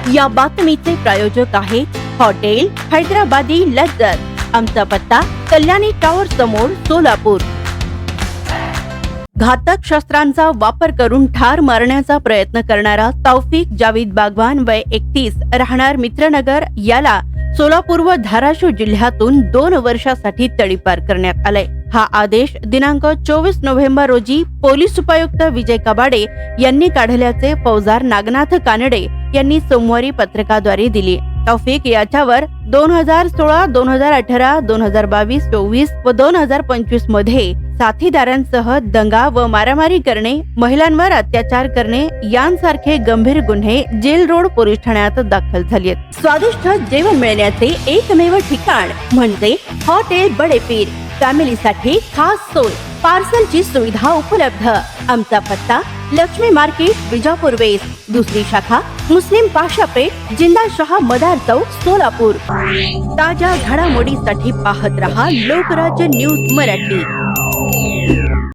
या बातमीचे प्रायोजक आहे हॉटेल हैदराबादी लज्जत। आमचा पत्ता कल्याणी टॉवर समोर सोलापूर। घातक शस्त्रांचा वापर करून ठार मारण्याचा प्रयत्न करणारा तौफिक जावेद बागवान वय 31 राहणार मित्रनगर याला सोलापूर व धाराशिव जिल्ह्यातून 2 वर्षासाठी तडीपार करण्यात आलाय। हा आदेश दिनांक 24 नोव्हेंबर रोजी पोलीस उपायुक्त विजय कबाडे यांनी काढल्याचे फौजदार नागनाथ कानडे यांनी सोमवारी पत्रकाद्वारे दिली। तौफिक याच्यावर 2016, 2018, 2022, 24 व 2025 मध्ये साथीदारांसह दंगा व मारामारी करणे, महिलांवर अत्याचार करणे यांसारखे गंभीर गुन्हे जेल रोड पोलीस ठाण्यात दाखल झाले आहेत। स्वादिष्ट जेवण मिळण्याचे एकमेव ठिकाण म्हणजे हॉटेल बडे पीर। फॅमिलीसाठी खास सोय, पार्सलची सुविधा उपलब्ध। आमचा पत्ता लक्ष्मी मार्केट विजापूर वेस्ट, दुसरी शाखा मुस्लिम पाशापेठ, जिंदाशाह मदार चौक सोलापूर। ताज्या घडामोडीसाठी पाहत रहा लोकराज्य न्यूज मराठी।